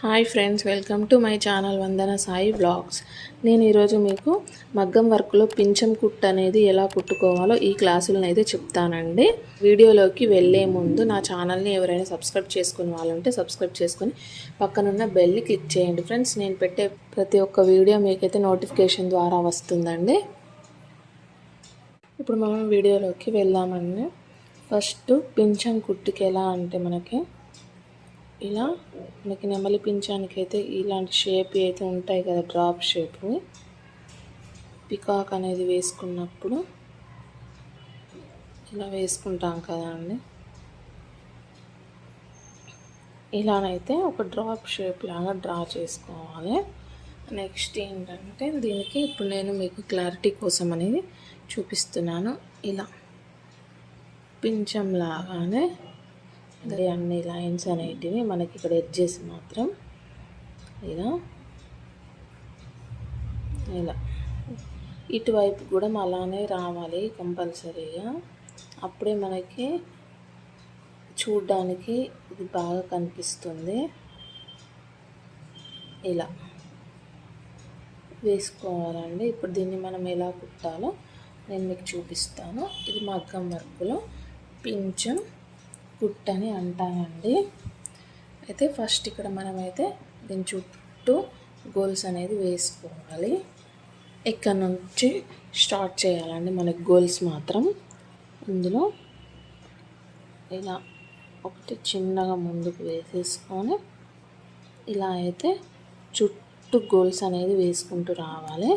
Hi friends, welcome to my channel Vandana Sai vlogs. నేను ఈరోజు మీకు మగ్గం వర్క్లో పింఛం కుట్టు అనేది ఎలా కుట్టుకోవాలో ఈ క్లాసులను అయితే చెప్తానండి. వీడియోలోకి వెళ్ళే ముందు నా ఛానల్ని ఎవరైనా సబ్స్క్రైబ్ చేసుకునే వాళ్ళంటే సబ్స్క్రైబ్ చేసుకొని పక్కనున్న బెల్ని క్లిక్ చేయండి ఫ్రెండ్స్. నేను పెట్టే ప్రతి ఒక్క వీడియో మీకైతే నోటిఫికేషన్ ద్వారా వస్తుందండి. ఇప్పుడు మనం వీడియోలోకి వెళ్దామండి. ఫస్ట్ పింఛం కుట్టుకి ఎలా అంటే ఇలా మనకి నెమలి పింఛానికి అయితే ఇలాంటి షేప్ అయితే ఉంటాయి కదా, డ్రాప్ షేప్. పికాక్ అనేది వేసుకున్నప్పుడు ఇలా వేసుకుంటాం కదా అండి. ఇలానైతే ఒక డ్రాప్ షేప్ లాగా డ్రా చేసుకోవాలి. నెక్స్ట్ ఏంటంటే దీనికి ఇప్పుడు నేను మీకు క్లారిటీ కోసం అనేది చూపిస్తున్నాను. ఇలా పింఛం లాగానే అన్ని లైన్స్ అనేటివి మనకి ఇక్కడ ఎడ్జెస్ మాత్రం ఇలా ఇటువైపు కూడా అలానే రావాలి కంపల్సరీగా. అప్పుడే మనకి చూడ్డానికి ఇది బాగా కనిపిస్తుంది. ఇలా వేసుకోవాలండి. ఇప్పుడు దీన్ని మనం ఎలా కుట్టాలో నేను మీకు చూపిస్తాను. ఇది మగ్గం వర్క్లో పింఛం కుట్టు అని అంటానండి. అయితే ఫస్ట్ ఇక్కడ మనమైతే దీని చుట్టూ గోల్స్ అనేది వేసుకోవాలి. ఇక్కడ నుంచి స్టార్ట్ చేయాలండి మనకి గోల్స్ మాత్రం. ఇందులో ఇలా ఒకటి చిన్నగా ముందుకు వేసేసుకొని ఇలా అయితే చుట్టూ గోల్స్ అనేది వేసుకుంటూ రావాలి.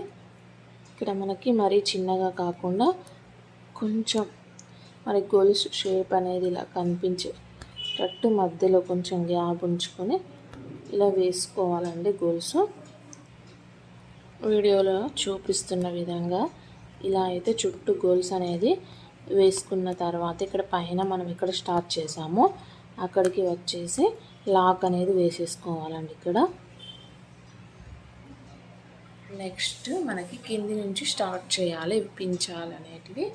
ఇక్కడ మనకి మరీ చిన్నగా కాకుండా కొంచెం మరి గోల్స్ షేప్ అనేది ఇలా కనిపించేటట్టు మధ్యలో కొంచెం గ్యాప్ ఉంచుకొని ఇలా వేసుకోవాలండి. గోల్స్ వీడియోలో చూపిస్తున్న విధంగా ఇలా అయితే చుట్టూ గోల్స్ అనేది వేసుకున్న తర్వాత ఇక్కడ పైన మనం ఇక్కడ స్టార్ట్ చేసామో అక్కడికి వచ్చేసి లాక్ అనేది వేసేసుకోవాలండి. ఇక్కడ నెక్స్ట్ మనకి కింది నుంచి స్టార్ట్ చేయాలి పించాలు అనేటివి.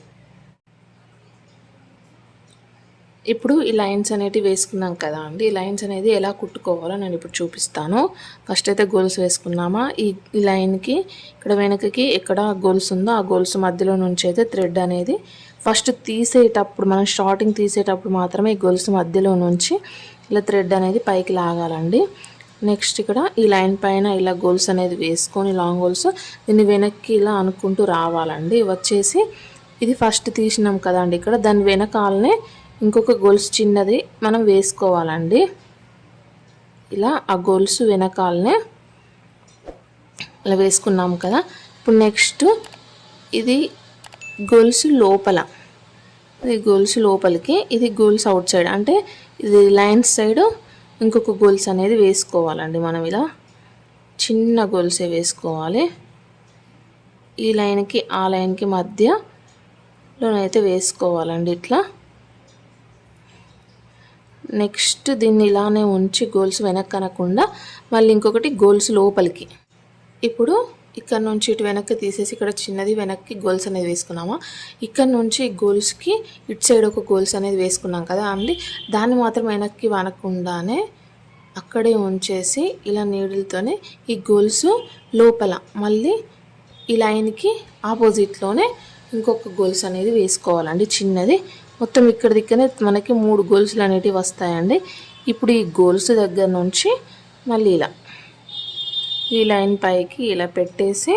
ఇప్పుడు ఈ లైన్స్ అనేటివి వేసుకున్నాం కదా అండి. ఈ లైన్స్ అనేది ఎలా కుట్టుకోవాలో నేను ఇప్పుడు చూపిస్తాను. ఫస్ట్ అయితే గోల్స్ వేసుకున్నామా, ఈ లైన్కి ఇక్కడ వెనకకి ఎక్కడ గోల్స్ ఉందో ఆ గోల్స్ మధ్యలో నుంచి అయితే థ్రెడ్ అనేది ఫస్ట్ తీసేటప్పుడు, మనం స్టార్టింగ్ తీసేటప్పుడు మాత్రమే ఈ గోల్స్ మధ్యలో నుంచి ఇలా థ్రెడ్ అనేది పైకి లాగాలండి. నెక్స్ట్ ఇక్కడ ఈ లైన్ పైన ఇలా గోల్స్ అనేది వేసుకొని లాంగ్ గోల్స్ దీన్ని వెనక్కి ఇలా అనుకుంటూ రావాలండి. వచ్చేసి ఇది ఫస్ట్ తీసినాం కదండి, ఇక్కడ దాని వెనకాలనే ఇంకొక గోల్స్ చిన్నది మనం వేసుకోవాలండి. ఇలా ఆ గోల్స్ వెనకాలనే ఇలా వేసుకున్నాం కదా. ఇప్పుడు నెక్స్ట్ ఇది గోల్స్ లోపల, ఇది గోల్స్ లోపలికి, ఇది గోల్స్ అవుట్ సైడ్, అంటే ఇది లైన్స్ సైడ్ ఇంకొక గోల్స్ అనేది వేసుకోవాలండి. మనం ఇలా చిన్న గోల్సే వేసుకోవాలి. ఈ లైన్కి ఆ లైన్కి మధ్యలోనైతే వేసుకోవాలండి ఇట్లా. నెక్స్ట్ దీన్ని ఇలానే ఉంచి గోల్స్ వెనక్కి అనకుండా మళ్ళీ ఇంకొకటి గోల్స్ లోపలికి. ఇప్పుడు ఇక్కడ నుంచి ఇటు వెనక్కి తీసేసి ఇక్కడ చిన్నది వెనక్కి గోల్స్ అనేది వేసుకున్నామా, ఇక్కడ నుంచి గోల్స్కి ఇటు సైడ్ ఒక గోల్స్ అనేది వేసుకున్నాం కదా అండి. దాన్ని మాత్రం వెనక్కి వనకుండానే అక్కడే ఉంచేసి ఇలా నీడిల్తోనే ఈ గోల్స్ లోపల మళ్ళీ ఈ లైన్కి ఆపోజిట్లోనే ఇంకొక గోల్స్ అనేది వేసుకోవాలండి చిన్నది. మొత్తం ఇక్కడ దిక్కనే మనకి 3 గోల్స్లు అనేటివి వస్తాయండి. ఇప్పుడు ఈ గోల్స్ దగ్గర నుంచి మళ్ళీ ఇలా ఈ లైన్ పైకి ఇలా పెట్టేసి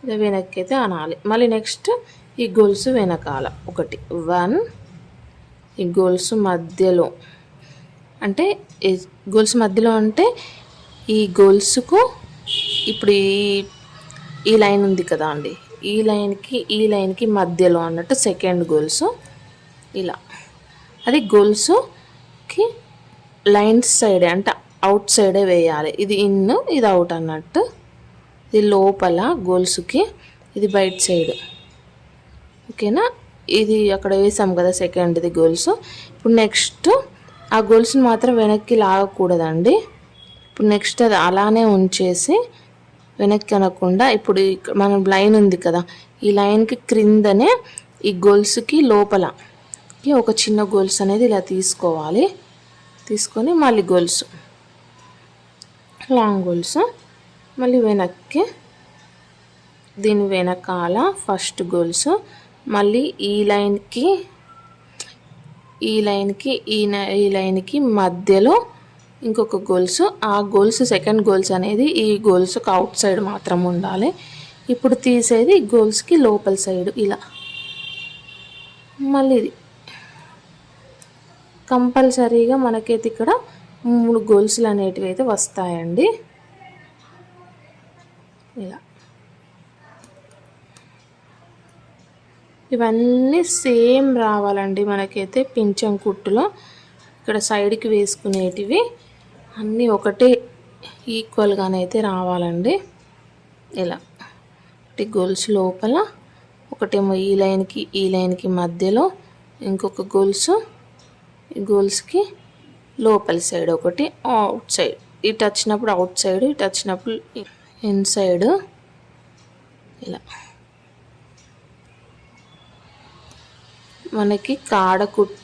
ఇలా వెనక్కి అయితే అనాలి. మళ్ళీ నెక్స్ట్ ఈ గోల్స్ వెనకాల ఒకటి 1, ఈ గోల్స్ మధ్యలో, అంటే గోల్స్ మధ్యలో అంటే ఈ గోల్స్కు ఇప్పుడు ఈ లైన్ ఉంది కదా అండి, ఈ లైన్కి మధ్యలో అన్నట్టు సెకండ్ గోల్స్ ఇలా. అది గోల్స్కి లైన్స్ సైడే అంటే అవుట్ సైడే వేయాలి. ఇది ఇన్, ఇది అవుట్ అన్నట్టు. ఇది లోపల గోల్స్కి, ఇది బయట సైడ్. ఓకేనా, ఇది అక్కడ వేసాం కదా సెకండ్ది గోల్స్. ఇప్పుడు నెక్స్ట్ ఆ గోల్స్ని మాత్రం వెనక్కి లాగకూడదండి. ఇప్పుడు నెక్స్ట్ అది అలానే ఉంచేసి వెనక్కి అనకుండా ఇప్పుడు మనం లైన్ ఉంది కదా, ఈ లైన్కి క్రిందనే ఈ గోల్స్కి లోపల ఒక చిన్న గోల్స్ అనేది ఇలా తీసుకోవాలి. తీసుకొని మళ్ళీ గోల్స్ లాంగ్ గోల్స్, మళ్ళీ వెనక్కి దీని వెనకాల ఫస్ట్ గోల్స్, మళ్ళీ ఈ లైన్కి ఈ లైన్కి మధ్యలో ఇంకొక గోల్స్. ఆ గోల్స్ సెకండ్ గోల్స్ అనేది ఈ గోల్స్కి అవుట్ సైడ్ మాత్రం ఉండాలి. ఇప్పుడు తీసేది గోల్స్కి లోపల సైడ్ ఇలా. మళ్ళీ ఇది కంపల్సరీగా మనకైతే ఇక్కడ 3 గోల్స్లు అనేటివి అయితే వస్తాయండి. ఇలా ఇవన్నీ సేమ్ రావాలండి మనకైతే. పించం కుట్టులో ఇక్కడ సైడ్కి వేసుకునేటివి అన్నీ ఒకటే ఈక్వల్గానైతే రావాలండి. ఇలా ఒకటి గోల్స్ లోపల, ఒకటేమో ఈ లైన్కి మధ్యలో ఇంకొక గోల్స్, ఈ గోల్స్కి లోపల సైడ్ ఒకటి, అవుట్ సైడ్ ఇటు వచ్చినప్పుడు అవుట్ సైడ్, ఇటు వచ్చినప్పుడు ఇన్సైడ్. ఇలా మనకి కాడ కుట్టు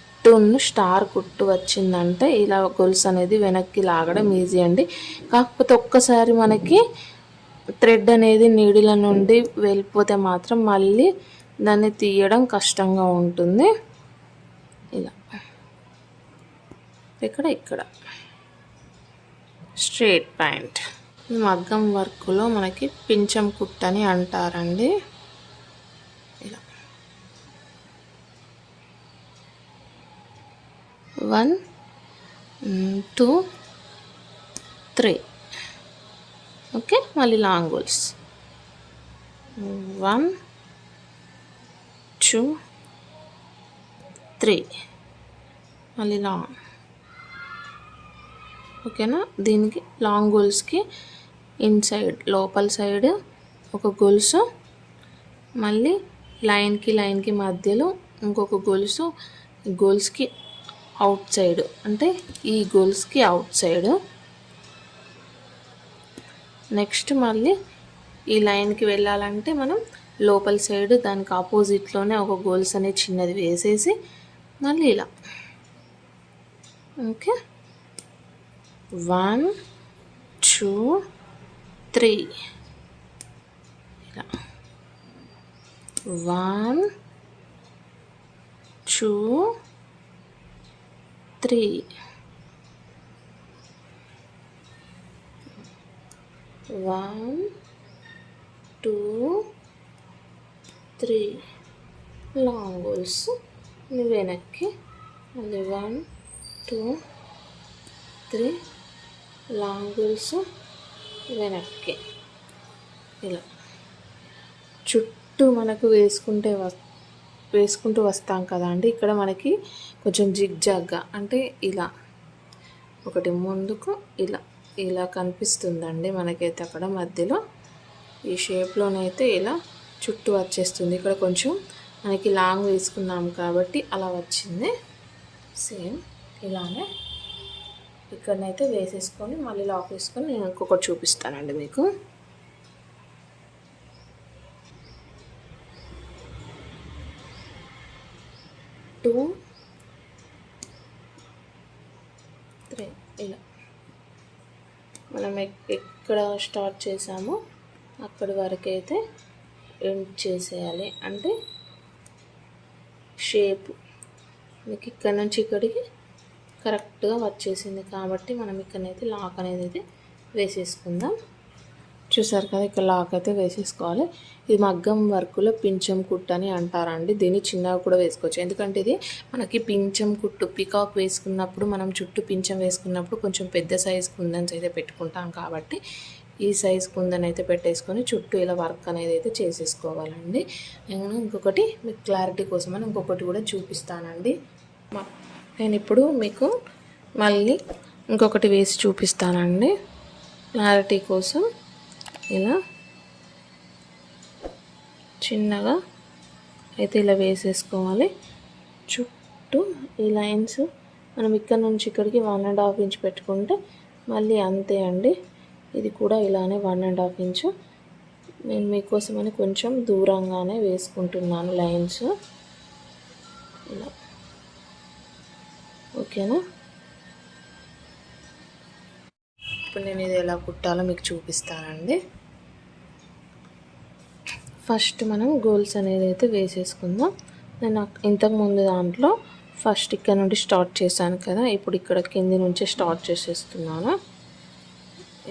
స్టార్ కుట్టు వచ్చిందంటే ఇలా గొలుసు అనేది వెనక్కి లాగడం ఈజీ అండి. కాకపోతే ఒక్కసారి మనకి థ్రెడ్ అనేది నీడిల నుండి వెళ్ళిపోతే మాత్రం మళ్ళీ దాన్ని తీయడం కష్టంగా ఉంటుంది. ఇలా ఇక్కడ స్ట్రేట్ ప్యాంట్ మగ్గం వర్క్లో మనకి పించం కుట్టు అని అంటారండి. ఇలా 1 2 3 ఓకే. మళ్ళీ లాంగ్ గోల్స్ 1 2 3 మళ్ళీ లాంగ్. ఓకేనా. దీనికి లాంగ్ గోల్స్కి ఇన్సైడ్ లోపల సైడ్ ఒక గొలుసు, మళ్ళీ లైన్కి మధ్యలో ఇంకొక గొలుసు, గోల్స్కి అవుట్ సైడ్ అంటే ఈ గోల్స్కి అవుట్ సైడ్. నెక్స్ట్ మళ్ళీ ఈ లైన్కి వెళ్ళాలంటే మనం లోపల సైడ్ దానికి ఆపోజిట్లోనే ఒక గోల్స్ అనేది చిన్నది వేసేసి మళ్ళీ ఇలా. ఓకే 1 2 3 ఇలా 1 2 3 1 2 3 లాంగ్ గోల్స్ వెనక్కి, మళ్ళీ 1 2 3 లాంగ్ గోల్స్ వెనక్కి. ఇలా చుట్టూ మనకు వేసుకుంటూ వస్తాం కదా అండి. ఇక్కడ మనకి కొంచెం జిగ్జాగ్గా అంటే ఇలా ఒకటి ముందుకు ఇలా కనిపిస్తుందండి మనకైతే. అక్కడ మధ్యలో ఈ షేప్లోనైతే ఇలా చుట్టూ వచ్చేస్తుంది. ఇక్కడ కొంచెం మనకి లాంగ్ వేసుకున్నాం కాబట్టి అలా వచ్చింది. సేమ్ ఇలానే ఇక్కడనైతే వేసేసుకొని మళ్ళీ లాక్ వేసుకొని నేను ఇంకొకటి చూపిస్తానండి మీకు. టూ త్రీ ఇలా మనం ఎక్కడ స్టార్ట్ చేసామో అక్కడి వరకు అయితే ఎండ్ చేసేయాలి. అంటే షేప్ మీకు ఇక్కడ నుంచి ఇక్కడికి కరెక్ట్గా వచ్చేసింది కాబట్టి మనం ఇక్కడనైతే లాక్ అనేది అయితే వేసేసుకుందాం. చూసారు కదా, ఇక్కడ లాక్ అయితే వేసేసుకోవాలి. ఇది మగ్గం వర్క్లో పించం కుట్టు అని అంటారండి. దీన్ని చిన్నగా కూడా వేసుకోవచ్చు. ఎందుకంటే ఇది మనకి పించం కుట్టు పికాక్ వేసుకున్నప్పుడు మనం చుట్టూ పించం వేసుకున్నప్పుడు కొంచెం పెద్ద సైజ్ కుందన్స్ అయితే పెట్టుకుంటాం కాబట్టి ఈ సైజ్ కుందన్ అయితే పెట్టేసుకొని చుట్టూ ఇలా వర్క్ అనేది అయితే చేసేసుకోవాలండి. నేను ఇంకొకటి మీకు క్లారిటీ కోసం అని ఇంకొకటి కూడా చూపిస్తానండి. నేను ఇప్పుడు మీకు మళ్ళీ ఇంకొకటి వేసి చూపిస్తానండి క్లారిటీ కోసం. ఇలా చిన్నగా అయితే ఇలా వేసేసుకోవాలి. చుట్టూ ఈ లైన్స్ మనం ఇక్కడ నుంచి ఇక్కడికి 1.5 ఇంచ్ పెట్టుకుంటే మళ్ళీ అంతే అండి. ఇది కూడా ఇలానే 1.5 ఇంచ్. నేను మీకోసమని కొంచెం దూరంగానే వేసుకుంటున్నాను లైన్స్ ఇలా. ఓకేనా. ఇప్పుడు నేను ఇది ఎలా కుట్టాలో మీకు చూపిస్తానండి. ఫస్ట్ మనం గోల్స్ అనేది అయితే వేసేసుకుందాం. నేను ఇంతకుముందు దాంట్లో ఫస్ట్ ఇక్కడ నుండి స్టార్ట్ చేశాను కదా, ఇప్పుడు ఇక్కడ కింది నుంచే స్టార్ట్ చేసేస్తున్నాను.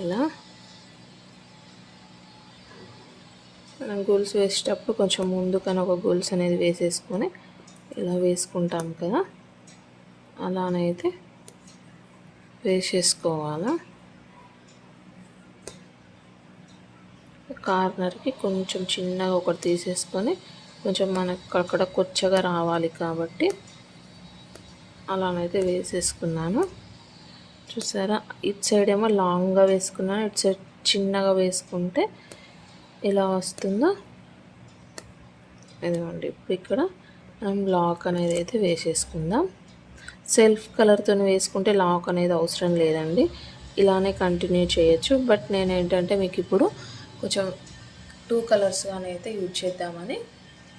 ఇలా మనం గోల్స్ వేసేటప్పుడు కొంచెం ముందుకని ఒక గోల్స్ అనేది వేసేసుకొని ఇలా వేసుకుంటాం కదా, అలానైతే వేసేసుకోవాలి. కార్నర్కి కొంచెం చిన్నగా ఒకటి తీసేసుకొని కొంచెం మనకు అక్కడ కొచ్చగా రావాలి కాబట్టి అలానైతే వేసేసుకున్నాను. చూసారా, ఇటు సైడ్ ఏమో లాంగ్గా వేసుకున్నాను, ఇటు సైడ్ చిన్నగా వేసుకుంటే ఎలా వస్తుందో ఇదిగోండి. ఇప్పుడు ఇక్కడ మనం లాక్ అనేది అయితే వేసేసుకుందాం. సెల్ఫ్ కలర్తో వేసుకుంటే లాక్ అనేది అవసరం లేదండి, ఇలానే కంటిన్యూ చేయొచ్చు. బట్ నేను ఏంటంటే మీకు ఇప్పుడు కొంచెం 2 కలర్స్గానే అయితే యూజ్ చేద్దామని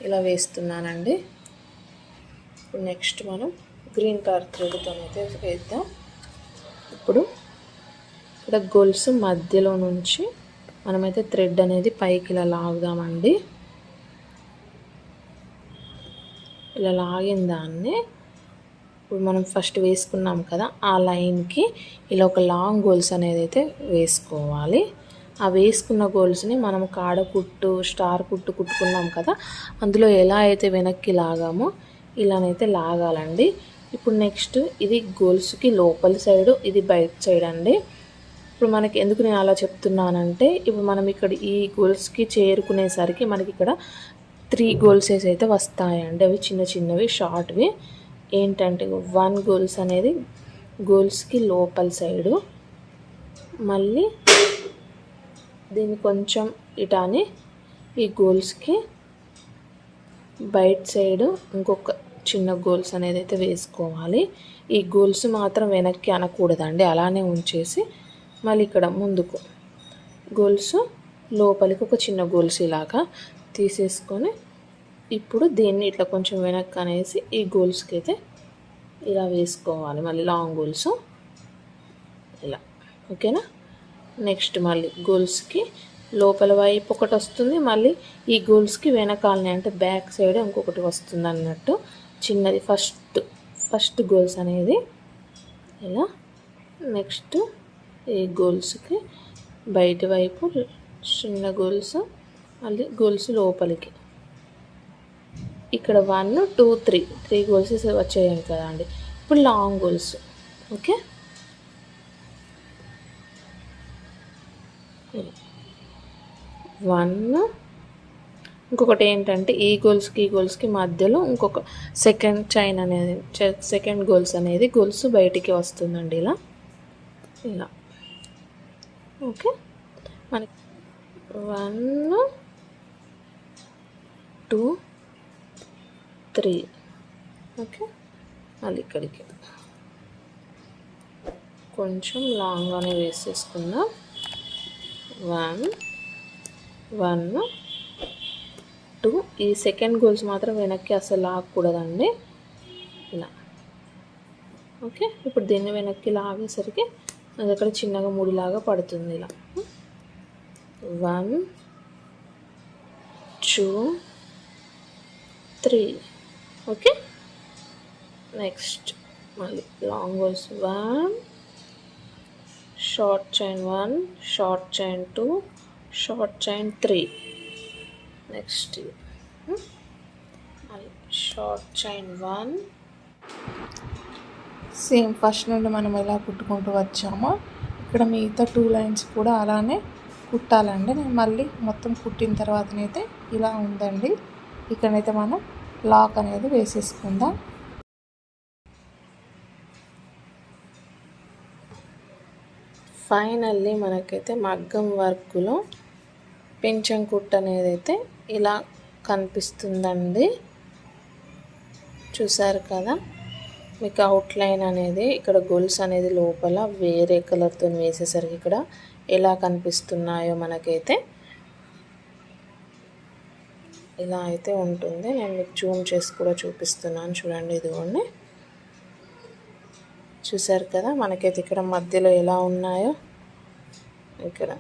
ఇలా వేస్తున్నానండి. ఇప్పుడు నెక్స్ట్ మనం గ్రీన్ కలర్ థ్రెడ్తో అయితే వేద్దాం. ఇప్పుడు ఇక్కడ గొలుసు మధ్యలో నుంచి మనమైతే థ్రెడ్ అనేది పైకి ఇలా లాగుదామండి. ఇలా లాగిన దాన్ని ఇప్పుడు మనం ఫస్ట్ వేసుకున్నాం కదా, ఆ లైన్కి ఇలా ఒక లాంగ్ గోల్స్ అనేది అయితే వేసుకోవాలి. ఆ వేసుకున్న గోల్స్ని మనం కాడ కుట్టు స్టార్ కుట్టు కుట్టుకున్నాం కదా, అందులో ఎలా అయితే వెనక్కి లాగామో ఇలానైతే లాగాలండి. ఇప్పుడు నెక్స్ట్ ఇది గోల్స్కి లోపలి సైడు, ఇది బయట సైడ్ అండి. ఇప్పుడు మనకి ఎందుకు నేను అలా చెప్తున్నానంటే, ఇప్పుడు మనం ఇక్కడ ఈ గోల్స్కి చేరుకునేసరికి మనకి ఇక్కడ 3 గోల్సెస్ అయితే వస్తాయండి. అవి చిన్న చిన్నవి షార్ట్వి. ఏంటంటే 1 గోల్స్ అనేది గోల్స్కి లోపల సైడు, మళ్ళీ దీన్ని కొంచెం ఇటాని ఈ గోల్స్కి బయట సైడు ఇంకొక చిన్న గోల్స్ అనేది అయితే వేసుకోవాలి. ఈ గోల్స్ మాత్రం వెనక్కి అనకూడదండి, అలానే ఉంచేసి మళ్ళీ ఇక్కడ ముందుకు గోల్స్ లోపలికి ఒక చిన్న గోల్స్ ఇలాగా తీసేసుకొని ఇప్పుడు దీన్ని ఇట్లా కొంచెం వెనక్కి అనేసి ఈ గోల్స్కి అయితే ఇలా వేసుకోవాలి. మళ్ళీ లాంగ్ గోల్స్ ఇలా, ఓకేనా. నెక్స్ట్ మళ్ళీ గోల్స్కి లోపల వైపు ఒకటి వస్తుంది, మళ్ళీ ఈ గోల్స్కి వెనకాలని అంటే బ్యాక్ సైడ్ ఇంకొకటి వస్తుంది అన్నట్టు చిన్నది ఫస్ట్ గోల్స్ అనేది ఇలా. నెక్స్ట్ ఈ గోల్స్కి బయట వైపు చిన్న గోల్స్, మళ్ళీ గోల్స్ లోపలికి ఇక్కడ 1 2 3 గోల్స్ వచ్చాయి కదా అండి. ఇప్పుడు లాంగ్ గోల్స్, ఓకే. 1 ఇంకొకటి ఏంటంటే ఈ గోల్స్కి మధ్యలో ఇంకొక సెకండ్ చైన్ అనేది సెకండ్ గోల్స్ అనేది గోల్స్ బయటికి వస్తుందండి ఇలా ఇలా, ఓకే. మనకి 1 2 3, ఓకే. మళ్ళీ ఇక్కడికి కొంచెం లాంగ్గానే వేసేసుకుందాం. 1 1 2. ఈ సెకండ్ గోల్స్ మాత్రం వెనక్కి అసలు లాగకూడదండి, ఇలా, ఓకే. ఇప్పుడు దీన్ని వెనక్కి లాగేసరికి అది అక్కడ చిన్నగా ముడిలాగా పడుతుంది ఇలా. 1 2 3, ఓకే. నెక్స్ట్ మళ్ళీ long goals 1 short chain 1 short chain 2 short chain 3. Next మళ్ళీ షార్ట్ చైన్ 1. సేమ్ ఫస్ట్ నుండి మనం ఎలా కుట్టుకుంటూ వచ్చామో ఇక్కడ మిగతా 2 లైన్స్ కూడా అలానే కుట్టాలండి. నేను మళ్ళీ మొత్తం కుట్టిన తర్వాతనైతే ఇలా ఉందండి. ఇక్కడైతే మనం లాక్ అనేది వేసేసుకుందాం. ఫైనల్లీ మనకైతే మగ్గం వర్క్లో పెంచం కుట్టు అనేది అయితే ఇలా కనిపిస్తుందండి. చూసారు కదా, మీకు అవుట్లైన్ అనేది ఇక్కడ గోల్స్ అనేది లోపల వేరే కలర్తో వేసేసరికి ఇక్కడ ఎలా కనిపిస్తున్నాయో మనకైతే ఇలా అయితే ఉంటుంది. నేను మీకు జూమ్ చేసి కూడా చూపిస్తున్నాను, చూడండి. ఇదిగోండి, చూసారు కదా మనకైతే ఇక్కడ మధ్యలో ఎలా ఉన్నాయో. ఇక్కడ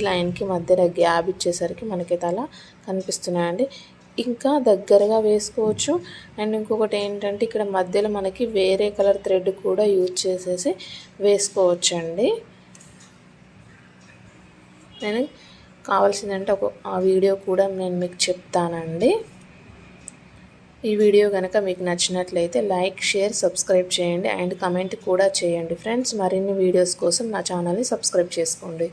లైన్కి మధ్యలో గ్యాప్ ఇచ్చేసరికి మనకి అలా కనిపిస్తున్నాయండి. ఇంకా దగ్గరగా వేసుకోవచ్చు. అండ్ ఇంకొకటి ఏంటంటే ఇక్కడ మధ్యలో మనకి వేరే కలర్ థ్రెడ్ కూడా యూజ్ చేసేసి వేసుకోవచ్చండి. నేను కావాల్సిందంటే ఆ వీడియో కూడా నేను మీకు చెప్తానండి. ఈ వీడియో కనుక మీకు నచ్చినట్లయితే లైక్, షేర్, సబ్స్క్రైబ్ చేయండి అండ్ కమెంట్ కూడా చేయండి ఫ్రెండ్స్. మరిన్ని వీడియోస్ కోసం నా ఛానల్ని సబ్స్క్రైబ్ చేసుకోండి.